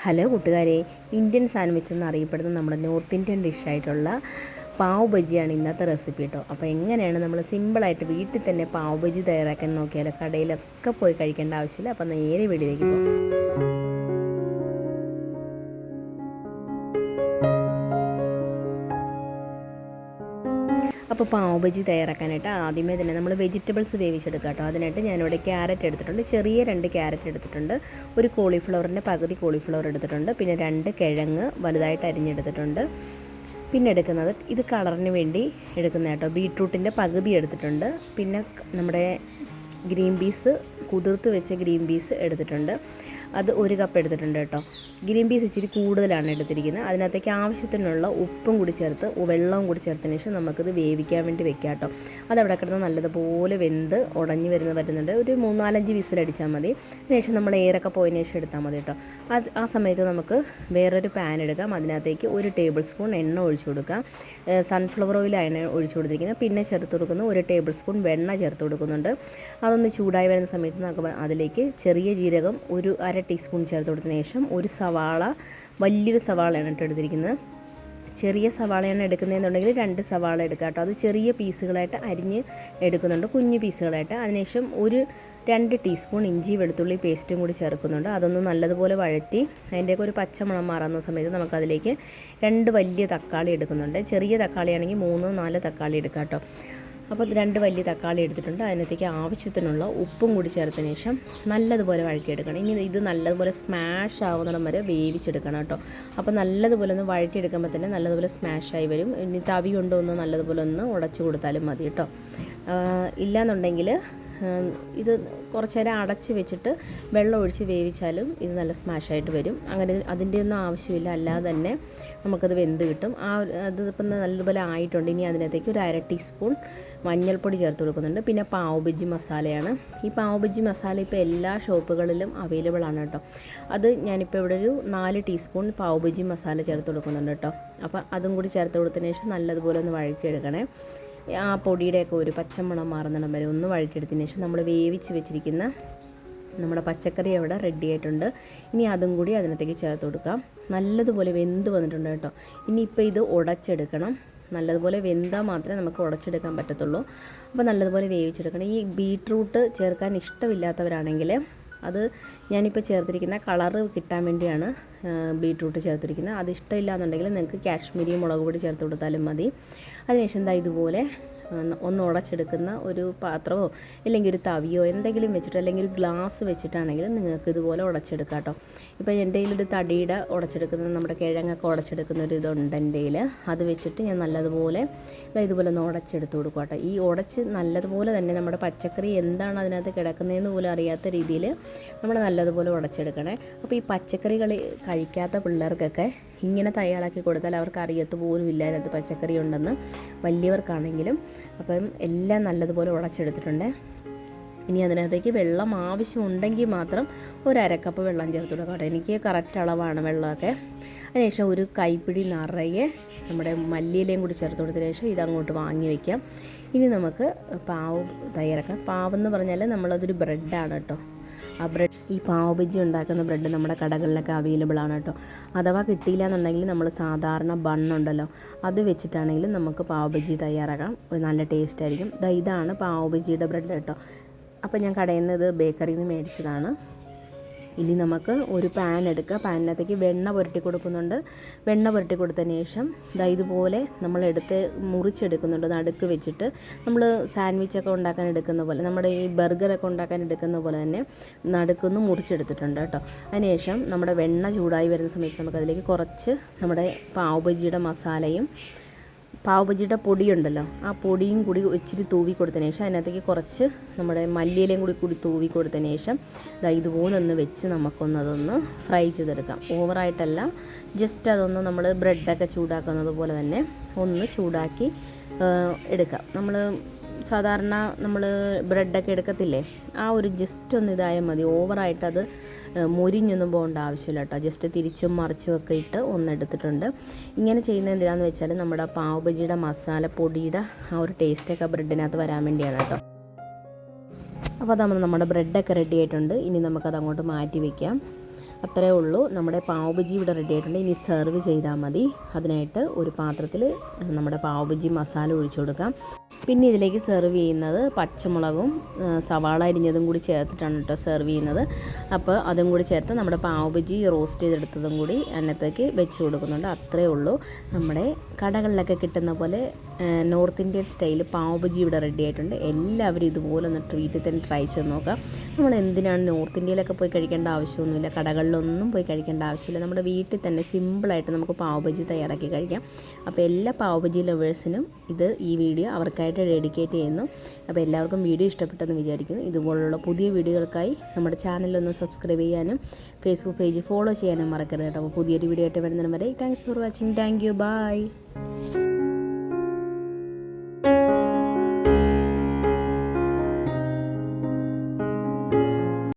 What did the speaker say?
Hello കൂട്ടുകാരെ, Indian sandwich എന്നറിയപ്പെടുന്ന നമ്മുടെ നോർത്ത് ഇന്ത്യൻ ഡിഷായിട്ടുള്ള പാവ് ബജിയാണ് ഇന്നത്തെ റെസിപ്പി കേട്ടോ. അപ്പോൾ എങ്ങനെയാണ് നമ്മൾ സിമ്പിളായിട്ട് വീട്ടിൽ തന്നെ പാവ് ബജി തയ്യാറാക്കാൻ നോക്കിയാലോ, കടയിലൊക്കെ പോയി കഴിക്കേണ്ട ആവശ്യമില്ല. അപ്പോൾ നേരെ വീട്ടിലേക്ക് പോകാം. അപ്പോൾ പാവ് ബജി തയ്യാറാക്കാനായിട്ട് ആദ്യമേ തന്നെ നമ്മൾ വെജിറ്റബിൾസ് വേവിച്ചെടുക്കുക കേട്ടോ. അതിനായിട്ട് ഞാനിവിടെ ക്യാരറ്റ് എടുത്തിട്ടുണ്ട്, ചെറിയ 2 ക്യാരറ്റ് എടുത്തിട്ടുണ്ട്, ഒരു കോളിഫ്ലവറിൻ്റെ പകുതി കോളിഫ്ലവർ എടുത്തിട്ടുണ്ട്, പിന്നെ 2 കിഴങ്ങ് വലുതായിട്ട് അരിഞ്ഞെടുത്തിട്ടുണ്ട്. പിന്നെ എടുക്കുന്നത് ഇത് കളറിന് വേണ്ടി എടുക്കുന്ന കേട്ടോ, ബീട്രൂട്ടിൻ്റെ പകുതി എടുത്തിട്ടുണ്ട്. പിന്നെ നമ്മുടെ ഗ്രീൻ പീസ്, കുതിർത്ത് വെച്ച ഗ്രീൻ പീസ് എടുത്തിട്ടുണ്ട്, അത് 1 കപ്പ് എടുത്തിട്ടുണ്ട് കേട്ടോ. ഗ്രീൻ പീസ് ഇച്ചിരി കൂടുതലാണ് എടുത്തിരിക്കുന്നത്. അതിനകത്തേക്ക് ആവശ്യത്തിനുള്ള ഉപ്പും കൂടി ചേർത്ത് വെള്ളവും കൂടി ചേർത്തതിന് ശേഷം നമുക്കിത് വേവിക്കാൻ വേണ്ടി വെക്കാം കേട്ടോ. അതവിടെ കിടന്ന് നല്ലതുപോലെ വെന്ത് ഉടഞ്ഞ് വരുന്നുണ്ട്. ഒരു 3-4 വിസിലടിച്ചാൽ മതി. അതിനുശേഷം നമ്മൾ എയറൊക്കെ പോയതിന് ശേഷം എടുത്താൽ മതി കേട്ടോ. ആ സമയത്ത് നമുക്ക് വേറൊരു പാൻ എടുക്കാം. അതിനകത്തേക്ക് 1 ടേബിൾ സ്പൂൺ എണ്ണ ഒഴിച്ചു കൊടുക്കാം. സൺഫ്ലവർ ഓയിലാണ് ഒഴിച്ചു കൊടുത്തിരിക്കുന്നത്. പിന്നെ ചേർത്ത് കൊടുക്കുന്ന 1 ടേബിൾ സ്പൂൺ വെണ്ണ ചേർത്ത് കൊടുക്കുന്നുണ്ട്. അതൊന്ന് ചൂടായി വരുന്ന സമയത്ത് നമുക്ക് അതിലേക്ക് ചെറിയ ജീരകം 1/2 ടീസ്പൂൺ ചേർത്ത് കൊടുത്തതിന് ശേഷം ഒരു സവാള, വലിയൊരു സവാളയാണ് എടുത്തിരിക്കുന്നത്. ചെറിയ സവാളയാണ് എടുക്കുന്നതെന്നുണ്ടെങ്കിൽ 2 സവാള എടുക്കുക കേട്ടോ. അത് ചെറിയ പീസുകളായിട്ട് അരിഞ്ഞ് എടുക്കുന്നുണ്ട്, കുഞ്ഞു പീസുകളായിട്ട്. അതിനുശേഷം 2 ടീസ്പൂൺ ഇഞ്ചി വെളുത്തുള്ളി പേസ്റ്റും കൂടി ചേർക്കുന്നുണ്ട്. അതൊന്ന് നല്ലതുപോലെ വഴറ്റി അതിൻ്റെയൊക്കെ ഒരു പച്ചമണം മാറുന്ന സമയത്ത് നമുക്കതിലേക്ക് 2 വലിയ തക്കാളി എടുക്കുന്നുണ്ട്. ചെറിയ തക്കാളിയാണെങ്കിൽ 3-4 തക്കാളി എടുക്കുക കേട്ടോ. അപ്പോൾ 2 വലിയ തക്കാളി എടുത്തിട്ടുണ്ട്. അതിനകത്തേക്ക് ആവശ്യത്തിനുള്ള ഉപ്പും കൂടി ചേർത്തതിന് ശേഷം നല്ലതുപോലെ വഴറ്റിയെടുക്കണം. ഇനി ഇത് നല്ലതുപോലെ സ്മാഷ് ആവുന്നിടം വരെ വേവിച്ചെടുക്കണം കേട്ടോ. അപ്പോൾ നല്ലതുപോലെ ഒന്ന് വഴറ്റിയെടുക്കുമ്പോൾ തന്നെ നല്ലതുപോലെ സ്മാഷായി വരും. ഇനി തവി കൊണ്ടൊന്ന് നല്ലതുപോലെ ഒന്ന് ഉടച്ചു കൊടുത്താലും മതി കേട്ടോ. ഇല്ലയെന്നുണ്ടെങ്കിൽ ഇത് കുറച്ച് നേരം അടച്ച് വെച്ചിട്ട് വെള്ളം ഒഴിച്ച് വേവിച്ചാലും ഇത് നല്ല സ്മാഷായിട്ട് വരും. അങ്ങനെ അതിൻ്റെ ഒന്നും ആവശ്യമില്ല, അല്ലാതെ തന്നെ നമുക്കത് വെന്ത് കിട്ടും. അതിപ്പം നല്ലതുപോലെ ആയിട്ടുണ്ട്. ഇനി അതിനകത്തേക്ക് 1/2 ടീസ്പൂൺ മഞ്ഞൾപ്പൊടി ചേർത്ത് കൊടുക്കുന്നുണ്ട്. പിന്നെ പാവ് ബജി മസാലയാണ്. ഈ പാവ് ബജി മസാല ഇപ്പോൾ എല്ലാ ഷോപ്പുകളിലും അവൈലബിൾ ആണ് കേട്ടോ. അത് ഞാനിപ്പോൾ ഇവിടെ ഒരു 4 ടീസ്പൂൺ പാവ് ബജി മസാല ചേർത്ത് കൊടുക്കുന്നുണ്ട് കേട്ടോ. അപ്പോൾ അതും കൂടി ചേർത്ത് കൊടുത്തതിന് ശേഷം നല്ലതുപോലെ ഒന്ന് വഴറ്റിയെടുക്കണേ. ആ പൊടിയുടെയൊക്കെ ഒരു പച്ചമണം മാറുന്നിടം വരെ ഒന്ന് വഴറ്റിയെടുത്തതിന് ശേഷം നമ്മൾ വേവിച്ച് വെച്ചിരിക്കുന്ന നമ്മുടെ പച്ചക്കറി അവിടെ റെഡി ആയിട്ടുണ്ട്. ഇനി അതും കൂടി അതിനകത്തേക്ക് ചേർത്ത് കൊടുക്കാം. നല്ലതുപോലെ വെന്ത് വന്നിട്ടുണ്ട് കേട്ടോ. ഇനിയിപ്പോൾ ഇത് ഉടച്ചെടുക്കണം. നല്ലതുപോലെ വെന്താൽ മാത്രമേ നമുക്ക് ഉടച്ചെടുക്കാൻ പറ്റത്തുള്ളൂ. അപ്പോൾ നല്ലതുപോലെ വേവിച്ചെടുക്കണം. ഈ ബീട്രൂട്ട് ചേർക്കാൻ ഇഷ്ടമില്ലാത്തവരാണെങ്കിൽ അത് ഞാനിപ്പോൾ ചേർത്തിരിക്കുന്ന കളറ് കിട്ടാൻ വേണ്ടിയാണ് ബീട്രൂട്ട് ചേർത്തിരിക്കുന്നത്. അത് ഇഷ്ടമില്ല എന്നുണ്ടെങ്കിൽ നിങ്ങൾക്ക് കാശ്മീരി മുളക് പൊടി ചേർത്ത് കൊടുത്താലും മതി. അതിനുശേഷം ഇതുപോലെ ഒന്ന് ഉടച്ചെടുക്കുന്ന ഒരു പാത്രമോ അല്ലെങ്കിൽ ഒരു തവിയോ എന്തെങ്കിലും വെച്ചിട്ട്, അല്ലെങ്കിൽ ഒരു ഗ്ലാസ് വെച്ചിട്ടാണെങ്കിലും നിങ്ങൾക്ക് ഇതുപോലെ ഉടച്ചെടുക്കാം കേട്ടോ. ഇപ്പോൾ എൻ്റെ കയ്യിലൊരു തടിയുടെ ഉടച്ചെടുക്കുന്ന, നമ്മുടെ കിഴങ്ങൊക്കെ ഉടച്ചെടുക്കുന്ന ഒരു ഇതുണ്ട് എൻ്റെ കയ്യിൽ. അത് വെച്ചിട്ട് ഞാൻ നല്ലതുപോലെ ഇതുപോലെ ഒന്ന് ഉടച്ചെടുത്ത് കൊടുക്കും കേട്ടോ. ഈ ഉടച്ച് നല്ലതുപോലെ തന്നെ നമ്മുടെ പച്ചക്കറി എന്താണ് അതിനകത്ത് കിടക്കുന്നതെന്ന് പോലും അറിയാത്ത രീതിയിൽ നമ്മൾ നല്ലതുപോലെ ഉടച്ചെടുക്കണേ. അപ്പോൾ ഈ പച്ചക്കറികൾ കഴിക്കാത്ത പിള്ളേർക്കൊക്കെ ഇങ്ങനെ തയ്യാറാക്കി കൊടുത്താൽ അവർക്ക് അറിയത്ത് പോലും ഇല്ല അതിനകത്ത് പച്ചക്കറി ഉണ്ടെന്ന്, വലിയവർക്കാണെങ്കിലും. അപ്പം എല്ലാം നല്ലതുപോലെ ഉടച്ചെടുത്തിട്ടുണ്ട്. ഇനി അതിനകത്തേക്ക് വെള്ളം ആവശ്യമുണ്ടെങ്കിൽ മാത്രം 1/2 കപ്പ് വെള്ളം ചേർത്ത് കൊടുക്കാം കേട്ടോ. എനിക്ക് കറക്റ്റ് അളവാണ് വെള്ളമൊക്കെ. അതിനുശേഷം ഒരു കൈപ്പിടി നിറയെ നമ്മുടെ മല്ലിയിലയും കൂടി ചേർത്ത് കൊടുത്തതിന് ശേഷം ഇതങ്ങോട്ട് വാങ്ങി വയ്ക്കാം. ഇനി നമുക്ക് പാവ് തയ്യാറാക്കാം. പാവെന്ന് പറഞ്ഞാൽ നമ്മളതൊരു ബ്രെഡാണ് കേട്ടോ. ആ ബ്രെഡ്, ഈ പാവ് ബജി ഉണ്ടാക്കുന്ന ബ്രെഡ് നമ്മുടെ കടകളിലൊക്കെ അവൈലബിൾ ആണ് കേട്ടോ. അഥവാ കിട്ടിയില്ല എന്നുണ്ടെങ്കിൽ നമ്മൾ സാധാരണ ബണ്ണുണ്ടല്ലോ, അത് വെച്ചിട്ടാണെങ്കിലും നമുക്ക് പാവ് ബജി തയ്യാറാക്കാം. നല്ല ടേസ്റ്റ് ആയിരിക്കും. ഇതാണ് പാവ് ബജിയുടെ ബ്രെഡ് കേട്ടോ. അപ്പോൾ ഞാൻ കടയിൽ നിന്ന് ഇത് ബേക്കറിയിൽ നിന്ന് മേടിച്ചതാണ്. ഇനി നമുക്ക് ഒരു പാൻ എടുക്കുക. പാനിനകത്തേക്ക് വെണ്ണ പുരട്ടി കൊടുക്കുന്നുണ്ട്. വെണ്ണ പുരട്ടി കൊടുത്തതിന് ശേഷം ഇതുപോലെ നമ്മളെടുത്ത് മുറിച്ചെടുക്കുന്നുണ്ട്. നടുക്ക് വെച്ചിട്ട് നമ്മൾ സാൻഡ്വിച്ചൊക്കെ ഉണ്ടാക്കാൻ എടുക്കുന്ന പോലെ, നമ്മുടെ ഈ ബർഗറൊക്കെ ഉണ്ടാക്കാൻ എടുക്കുന്ന പോലെ തന്നെ നടുക്കൊന്ന് മുറിച്ചെടുത്തിട്ടുണ്ട് കേട്ടോ. അതിനുശേഷം നമ്മുടെ വെണ്ണ ചൂടായി വരുന്ന സമയത്ത് നമുക്കതിലേക്ക് കുറച്ച് നമ്മുടെ പാവ് ബജിയുടെ മസാലയും പാവ് ബജിയുടെ പൊടിയുണ്ടല്ലോ, ആ പൊടിയും കൂടി ഇച്ചിരി തൂവി കൊടുത്തതിന് ശേഷം അതിനകത്തേക്ക് കുറച്ച് നമ്മുടെ മല്ലിയിലയും കൂടി തൂവി കൊടുത്തതിന് ശേഷം ഇതുപോലെ ഒന്ന് വെച്ച് നമുക്കൊന്നതൊന്ന് ഫ്രൈ ചെയ്തെടുക്കാം. ഓവറായിട്ടല്ല, ജസ്റ്റ് അതൊന്ന് നമ്മൾ ബ്രെഡൊക്കെ ചൂടാക്കുന്നത് പോലെ തന്നെ ഒന്ന് ചൂടാക്കി എടുക്കാം. നമ്മൾ സാധാരണ നമ്മൾ ബ്രെഡൊക്കെ എടുക്കത്തില്ലേ, ആ ഒരു ജസ്റ്റ് ഒന്ന് ഇതായാൽ മതി. ഓവറായിട്ടത് മുരിഞ്ഞൊന്നും പോകേണ്ട ആവശ്യമില്ല കേട്ടോ. ജസ്റ്റ് തിരിച്ചും മറിച്ചും ഒക്കെ ഇട്ട് ഒന്നെടുത്തിട്ടുണ്ട്. ഇങ്ങനെ ചെയ്യുന്നത് എന്തിനാണെന്ന് വെച്ചാൽ നമ്മുടെ പാവ് ബജിയുടെ മസാല പൊടിയുടെ ആ ഒരു ടേസ്റ്റൊക്കെ ബ്രെഡിനകത്ത് വരാൻ വേണ്ടിയാണ് കേട്ടോ. അപ്പോൾ നമ്മുടെ ബ്രെഡൊക്കെ റെഡി ആയിട്ടുണ്ട്. ഇനി നമുക്കത് അങ്ങോട്ട് മാറ്റി വയ്ക്കാം. അത്രയേ ഉള്ളൂ. നമ്മുടെ പാവ് ബജി ഇവിടെ റെഡി ആയിട്ടുണ്ട്. ഇനി സെർവ് ചെയ്താൽ മതി. അതിനായിട്ട് ഒരു പാത്രത്തിൽ നമ്മുടെ പാവ് ബജി മസാല ഒഴിച്ചു കൊടുക്കാം. പിന്നെ ഇതിലേക്ക് സെർവ് ചെയ്യുന്നത് പച്ചമുളകും സവാള അരിഞ്ഞതും കൂടി ചേർത്തിട്ടാണ് കേട്ടോ സെർവ് ചെയ്യുന്നത്. അപ്പോൾ അതും കൂടി ചേർത്ത് നമ്മുടെ പാവ് ബജി റോസ്റ്റ് ചെയ്തെടുത്തതും കൂടി അതിനകത്തേക്ക് വെച്ച് കൊടുക്കുന്നുണ്ട്. അത്രയേ ഉള്ളൂ. നമ്മുടെ കടകളിലൊക്കെ കിട്ടുന്ന പോലെ north Indian style pav bhaji ഇവിടെ റെഡി ആയിട്ടുണ്ട്. എല്ലാവരും ഇതുപോലെ ഒന്ന് വീട്ടിൽ തന്നെ ട്രൈ ചെയ്ത് നോക്കാം. നമ്മൾ എന്തിനാണ് നോർത്ത് ഇന്ത്യയിലൊക്കെ പോയി കഴിക്കേണ്ട ആവശ്യമൊന്നുമില്ല, കടകളിലൊന്നും പോയി കഴിക്കേണ്ട ആവശ്യമില്ല. നമ്മുടെ വീട്ടിൽ തന്നെ സിമ്പിളായിട്ട് നമുക്ക് പാവ് ബജി തയ്യാറാക്കി കഴിക്കാം. അപ്പോൾ എല്ലാ പാവ് ബജി ലവേഴ്സിനും ഈ വീഡിയോ അവർക്കായിട്ട് ഡെഡിക്കേറ്റ് ചെയ്യുന്നു. അപ്പോൾ എല്ലാവർക്കും വീഡിയോ ഇഷ്ടപ്പെട്ടെന്ന് വിചാരിക്കുന്നു. ഇതുപോലുള്ള പുതിയ വീഡിയോകൾക്കായി നമ്മുടെ ചാനലൊന്ന് സബ്സ്ക്രൈബ് ചെയ്യാനും ഫേസ്ബുക്ക് പേജ് ഫോളോ ചെയ്യാനും മറക്കരുത് കേട്ടോ. അപ്പോൾ പുതിയൊരു വീഡിയോ ആയിട്ട് വരുന്നതിന് വരെ thanks for watching. Thank you. By.